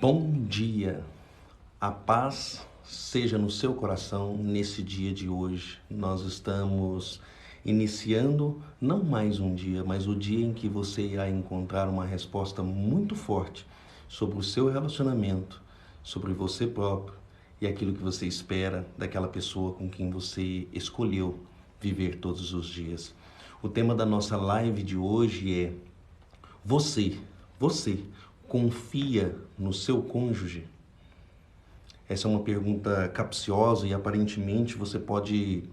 Bom dia, a paz seja no seu coração nesse dia de hoje. Nós estamos iniciando não mais um dia, mas o dia em que você irá encontrar uma resposta muito forte sobre o seu relacionamento, sobre você próprio e aquilo que você espera daquela pessoa com quem você escolheu viver todos os dias. O tema da nossa live de hoje é você confia no seu cônjuge? Essa é uma pergunta capciosa e aparentemente você pode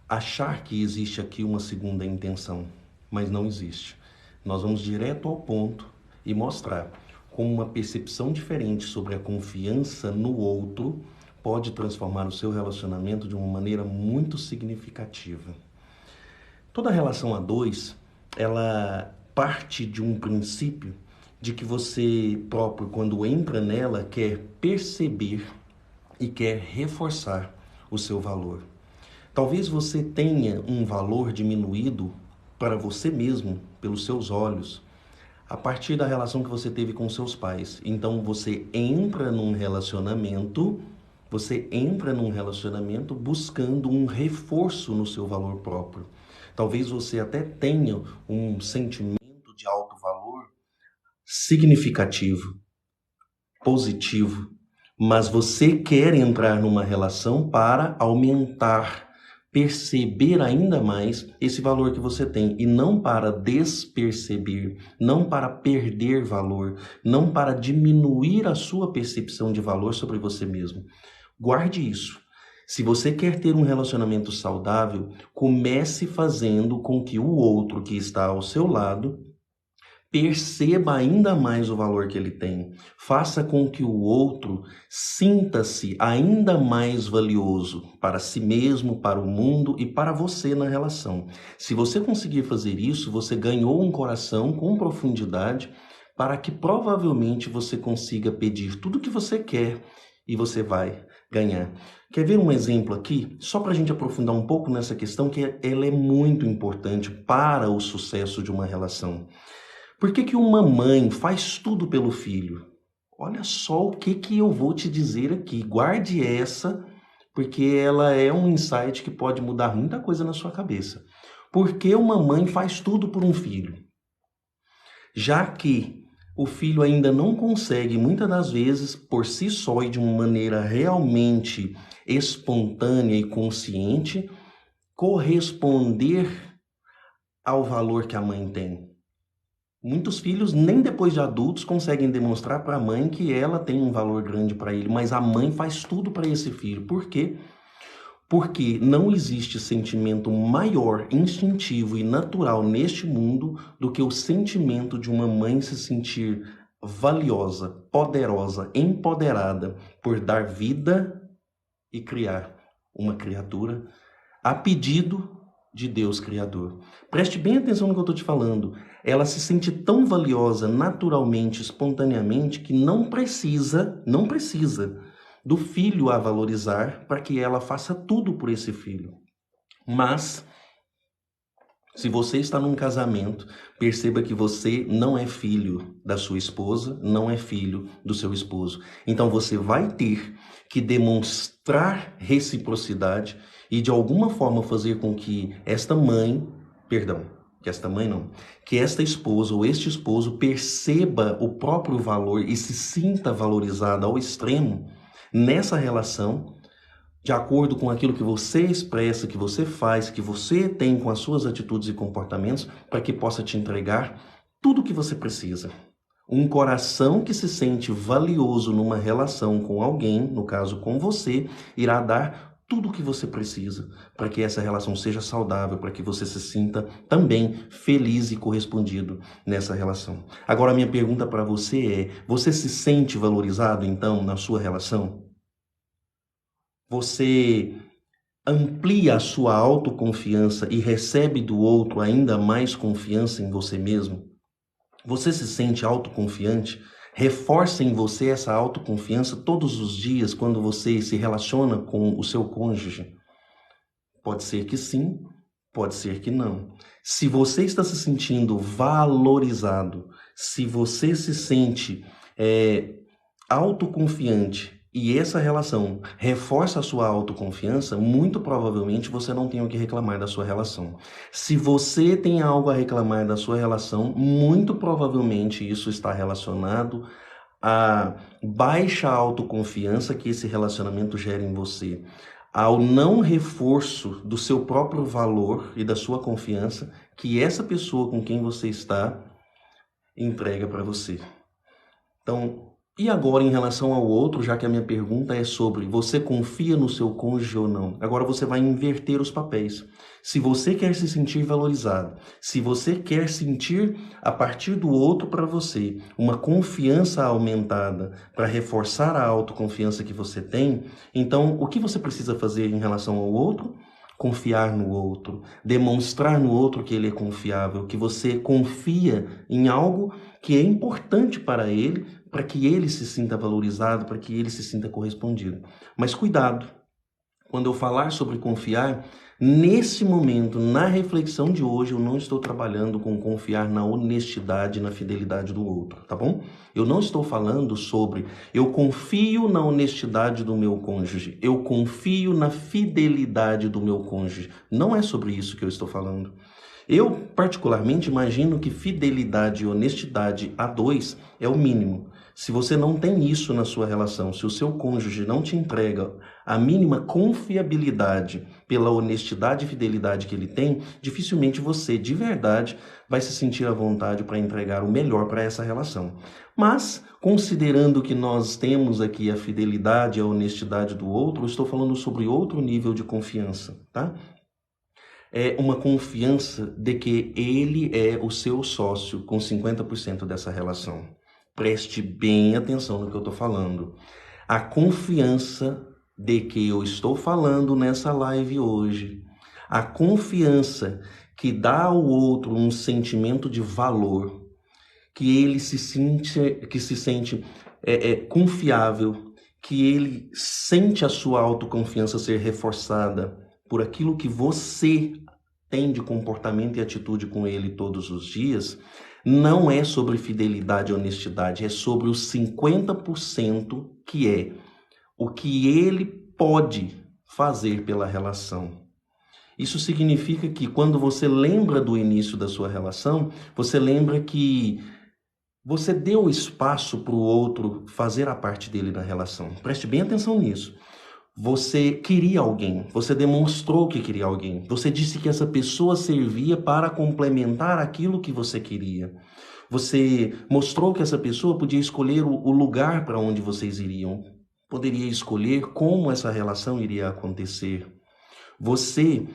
achar que existe aqui uma segunda intenção, mas não existe. Nós vamos direto ao ponto e mostrar como uma percepção diferente sobre a confiança no outro pode transformar o seu relacionamento de uma maneira muito significativa. Toda relação a dois, ela parte de um princípio de que você próprio, quando entra nela, quer perceber e quer reforçar o seu valor. Talvez você tenha um valor diminuído para você mesmo, pelos seus olhos, a partir da relação que você teve com seus pais. Então você entra num relacionamento buscando um reforço no seu valor próprio. Talvez você até tenha um sentimento de alto valor significativo, positivo, mas você quer entrar numa relação para aumentar, perceber ainda mais esse valor que você tem e não para desperceber, não para perder valor, não para diminuir a sua percepção de valor sobre você mesmo. Guarde isso. Se você quer ter um relacionamento saudável, comece fazendo com que o outro que está ao seu lado perceba ainda mais o valor que ele tem. Faça com que o outro sinta-se ainda mais valioso para si mesmo, para o mundo e para você na relação. Se você conseguir fazer isso, você ganhou um coração com profundidade para que provavelmente você consiga pedir tudo o que você quer e você vai ganhar. Quer ver um exemplo aqui? Só para a gente aprofundar um pouco nessa questão, que ela é muito importante para o sucesso de uma relação. Por que uma mãe faz tudo pelo filho? Olha só o que eu vou te dizer aqui. Guarde essa, porque ela é um insight que pode mudar muita coisa na sua cabeça. Por que uma mãe faz tudo por um filho? Já que o filho ainda não consegue, muitas das vezes, por si só e de uma maneira realmente espontânea e consciente, corresponder ao valor que a mãe tem. Muitos filhos, nem depois de adultos, conseguem demonstrar para a mãe que ela tem um valor grande para ele, mas a mãe faz tudo para esse filho. Por quê? Porque não existe sentimento maior, instintivo e natural neste mundo do que o sentimento de uma mãe se sentir valiosa, poderosa, empoderada por dar vida e criar uma criatura a pedido de Deus Criador. Preste bem atenção no que eu estou te falando. Ela se sente tão valiosa naturalmente, espontaneamente, que não precisa do filho a valorizar para que ela faça tudo por esse filho. Mas, se você está num casamento, perceba que você não é filho da sua esposa, não é filho do seu esposo. Então você vai ter que demonstrar reciprocidade e de alguma forma fazer com que que esta esposa ou este esposo perceba o próprio valor e se sinta valorizado ao extremo nessa relação, de acordo com aquilo que você expressa, que você faz, que você tem com as suas atitudes e comportamentos, para que possa te entregar tudo o que você precisa. Um coração que se sente valioso numa relação com alguém, no caso com você, irá dar tudo o que você precisa para que essa relação seja saudável, para que você se sinta também feliz e correspondido nessa relação. Agora, a minha pergunta para você é: você se sente valorizado, então, na sua relação? Você amplia a sua autoconfiança e recebe do outro ainda mais confiança em você mesmo? Você se sente autoconfiante? Reforça em você essa autoconfiança todos os dias quando você se relaciona com o seu cônjuge? Pode ser que sim, pode ser que não. Se você está se sentindo valorizado, se você se sente autoconfiante e essa relação reforça a sua autoconfiança, muito provavelmente você não tem o que reclamar da sua relação. Se você tem algo a reclamar da sua relação, muito provavelmente isso está relacionado à baixa autoconfiança que esse relacionamento gera em você, ao não reforço do seu próprio valor e da sua confiança que essa pessoa com quem você está entrega para você. Então, e agora em relação ao outro, já que a minha pergunta é sobre você confia no seu cônjuge ou não? Agora você vai inverter os papéis. Se você quer se sentir valorizado, se você quer sentir a partir do outro para você uma confiança aumentada para reforçar a autoconfiança que você tem, então o que você precisa fazer em relação ao outro? Confiar no outro, demonstrar no outro que ele é confiável, que você confia em algo que é importante para ele, para que ele se sinta valorizado, para que ele se sinta correspondido. Mas cuidado, quando eu falar sobre confiar, nesse momento, na reflexão de hoje, eu não estou trabalhando com confiar na honestidade e na fidelidade do outro, tá bom? Eu não estou falando sobre eu confio na honestidade do meu cônjuge, eu confio na fidelidade do meu cônjuge. Não é sobre isso que eu estou falando. Eu, particularmente, imagino que fidelidade e honestidade a dois é o mínimo. Se você não tem isso na sua relação, se o seu cônjuge não te entrega a mínima confiabilidade pela honestidade e fidelidade que ele tem, dificilmente você, de verdade, vai se sentir à vontade para entregar o melhor para essa relação. Mas, considerando que nós temos aqui a fidelidade e a honestidade do outro, eu estou falando sobre outro nível de confiança, tá? É uma confiança de que ele é o seu sócio com 50% dessa relação. Preste bem atenção no que eu estou falando. A confiança de que eu estou falando nessa live hoje, a confiança que dá ao outro um sentimento de valor, que ele se sente confiável, que ele sente a sua autoconfiança ser reforçada por aquilo que você tem de comportamento e atitude com ele todos os dias, não é sobre fidelidade e honestidade, é sobre os 50% que é o que ele pode fazer pela relação. Isso significa que quando você lembra do início da sua relação, você lembra que você deu espaço para o outro fazer a parte dele na relação. Preste bem atenção nisso. Você queria alguém, você demonstrou que queria alguém, você disse que essa pessoa servia para complementar aquilo que você queria. Você mostrou que essa pessoa podia escolher o lugar para onde vocês iriam, poderia escolher como essa relação iria acontecer. Você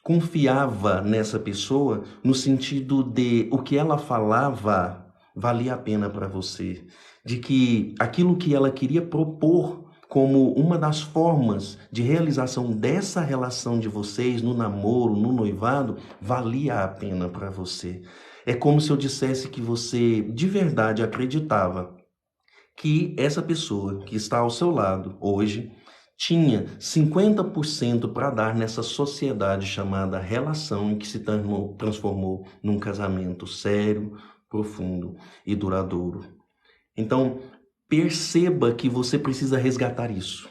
confiava nessa pessoa no sentido de o que ela falava valia a pena para você, de que aquilo que ela queria propor como uma das formas de realização dessa relação de vocês no namoro, no noivado, valia a pena para você. É como se eu dissesse que você de verdade acreditava que essa pessoa que está ao seu lado hoje tinha 50% para dar nessa sociedade chamada relação em que se transformou num casamento sério, profundo e duradouro. Então, perceba que você precisa resgatar isso.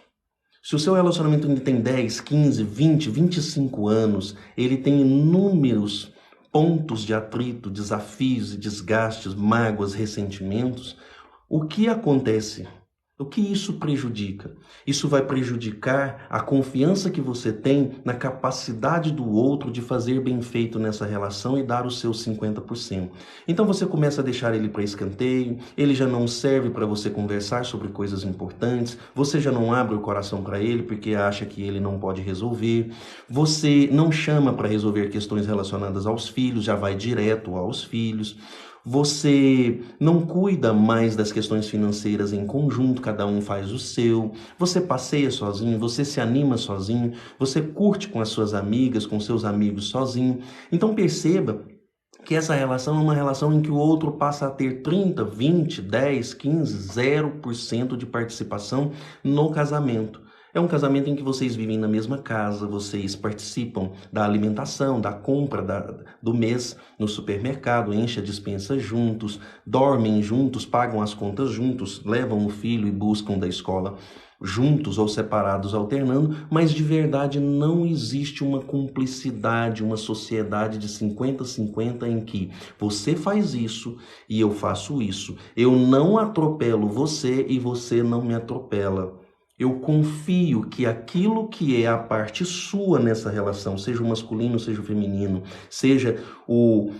Se o seu relacionamento ainda tem 10, 15, 20, 25 anos, ele tem inúmeros pontos de atrito, desafios e desgastes, mágoas, ressentimentos, o que acontece? O que isso prejudica? Isso vai prejudicar a confiança que você tem na capacidade do outro de fazer bem feito nessa relação e dar os seus 50%. Então você começa a deixar ele para escanteio, ele já não serve para você conversar sobre coisas importantes, você já não abre o coração para ele porque acha que ele não pode resolver, você não chama para resolver questões relacionadas aos filhos, já vai direto aos filhos. Você não cuida mais das questões financeiras em conjunto, cada um faz o seu. Você passeia sozinho, você se anima sozinho, você curte com as suas amigas, com seus amigos sozinho. Então perceba que essa relação é uma relação em que o outro passa a ter 30, 20, 10, 15, 0% de participação no casamento. É um casamento em que vocês vivem na mesma casa, vocês participam da alimentação, da compra do mês no supermercado, enchem a despensa juntos, dormem juntos, pagam as contas juntos, levam o filho e buscam da escola juntos ou separados, alternando, mas de verdade não existe uma cumplicidade, uma sociedade de 50-50 em que você faz isso e eu faço isso. Eu não atropelo você e você não me atropela. Eu confio que aquilo que é a parte sua nessa relação, seja o masculino, seja o feminino, seja o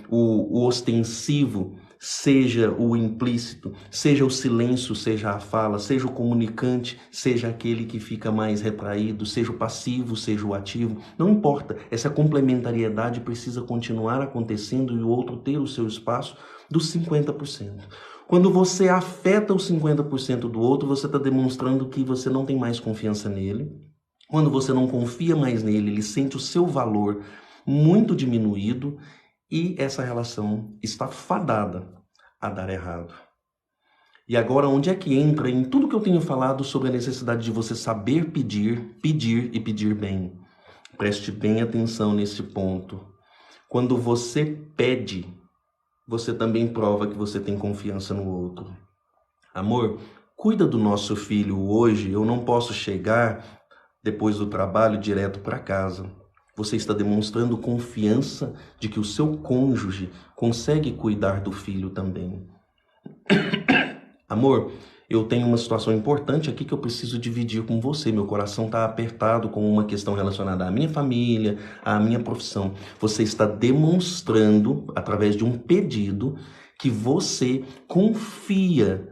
ostensivo, seja o implícito, seja o silêncio, seja a fala, seja o comunicante, seja aquele que fica mais retraído, seja o passivo, seja o ativo, não importa. Essa complementariedade precisa continuar acontecendo e o outro ter o seu espaço dos 50%. Quando você afeta os 50% do outro, você está demonstrando que você não tem mais confiança nele. Quando você não confia mais nele, ele sente o seu valor muito diminuído e essa relação está fadada a dar errado. E agora, onde é que entra em tudo que eu tenho falado sobre a necessidade de você saber pedir, pedir e pedir bem? Preste bem atenção nesse ponto. Quando você pede, você também prova que você tem confiança no outro. Amor, cuida do nosso filho hoje, eu não posso chegar depois do trabalho direto para casa. Você está demonstrando confiança de que o seu cônjuge consegue cuidar do filho também. Amor, eu tenho uma situação importante aqui que eu preciso dividir com você. Meu coração está apertado com uma questão relacionada à minha família, à minha profissão. Você está demonstrando, através de um pedido, que você confia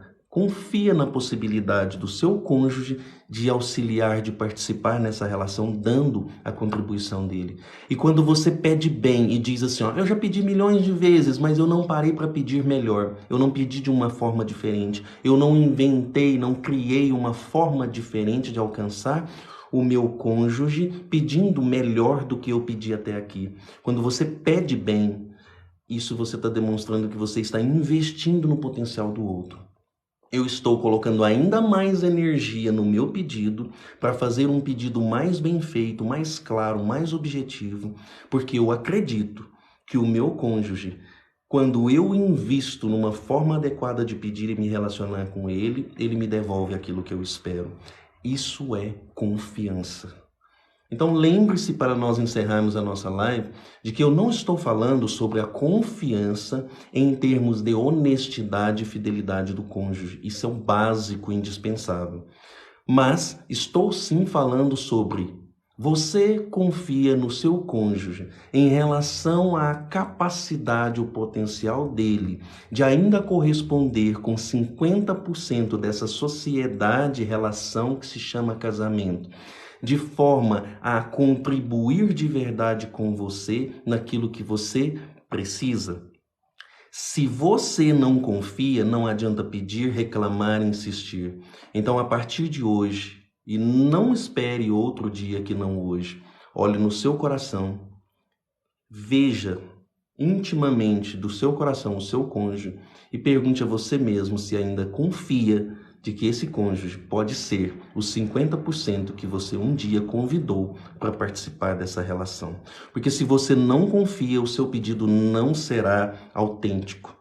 na possibilidade do seu cônjuge de auxiliar, de participar nessa relação, dando a contribuição dele. E quando você pede bem e diz assim, ó, eu já pedi milhões de vezes, mas eu não parei para pedir melhor. Eu não pedi de uma forma diferente. Eu não inventei, não criei uma forma diferente de alcançar o meu cônjuge pedindo melhor do que eu pedi até aqui. Quando você pede bem, isso você está demonstrando que você está investindo no potencial do outro. Eu estou colocando ainda mais energia no meu pedido para fazer um pedido mais bem feito, mais claro, mais objetivo, porque eu acredito que o meu cônjuge, quando eu invisto numa forma adequada de pedir e me relacionar com ele, ele me devolve aquilo que eu espero. Isso é confiança. Então lembre-se, para nós encerrarmos a nossa live, de que eu não estou falando sobre a confiança em termos de honestidade e fidelidade do cônjuge. Isso é o básico, indispensável. Mas estou sim falando sobre você confia no seu cônjuge em relação à capacidade, o potencial dele de ainda corresponder com 50% dessa sociedade, relação que se chama casamento, de forma a contribuir de verdade com você naquilo que você precisa. Se você não confia, não adianta pedir, reclamar, insistir. Então, a partir de hoje, e não espere outro dia que não hoje, olhe no seu coração, veja intimamente do seu coração o seu cônjuge e pergunte a você mesmo se ainda confia de que esse cônjuge pode ser os 50% que você um dia convidou para participar dessa relação. Porque se você não confia, o seu pedido não será autêntico,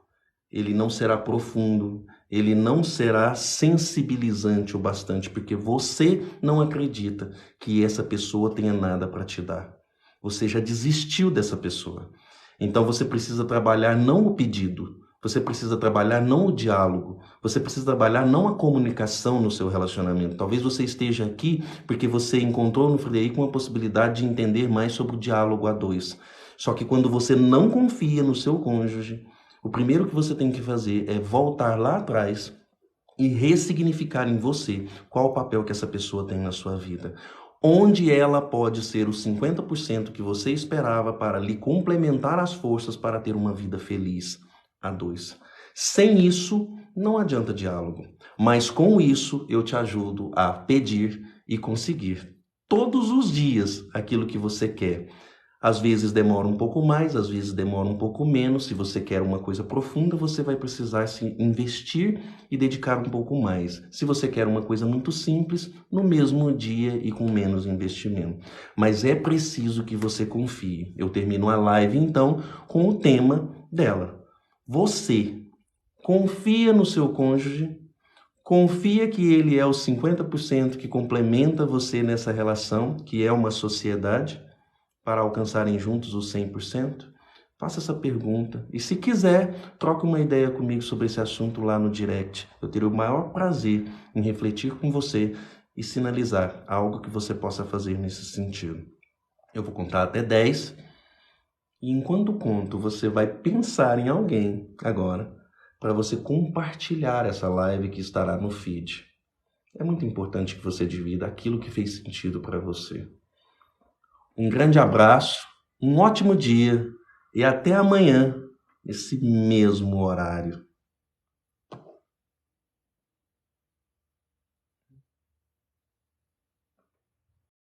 ele não será profundo, ele não será sensibilizante o bastante, porque você não acredita que essa pessoa tenha nada para te dar. Você já desistiu dessa pessoa. Então você precisa trabalhar não o pedido, você precisa trabalhar não o diálogo, você precisa trabalhar não a comunicação no seu relacionamento. Talvez você esteja aqui porque você encontrou no Frederico uma possibilidade de entender mais sobre o diálogo a dois. Só que quando você não confia no seu cônjuge, o primeiro que você tem que fazer é voltar lá atrás e ressignificar em você qual o papel que essa pessoa tem na sua vida. Onde ela pode ser os 50% que você esperava para lhe complementar as forças para ter uma vida feliz a dois. Sem isso, não adianta diálogo. Mas com isso, eu te ajudo a pedir e conseguir todos os dias aquilo que você quer. Às vezes demora um pouco mais, às vezes demora um pouco menos. Se você quer uma coisa profunda, você vai precisar se investir e dedicar um pouco mais. Se você quer uma coisa muito simples, no mesmo dia e com menos investimento. Mas é preciso que você confie. Eu termino a live, então, com o tema dela. Você confia no seu cônjuge? Confia que ele é os 50% que complementa você nessa relação, que é uma sociedade, para alcançarem juntos os 100%? Faça essa pergunta. E se quiser, troque uma ideia comigo sobre esse assunto lá no direct. Eu terei o maior prazer em refletir com você e sinalizar algo que você possa fazer nesse sentido. Eu vou contar até 10. E enquanto conto, você vai pensar em alguém agora para você compartilhar essa live que estará no feed. É muito importante que você divida aquilo que fez sentido para você. Um grande abraço, um ótimo dia e até amanhã, nesse mesmo horário.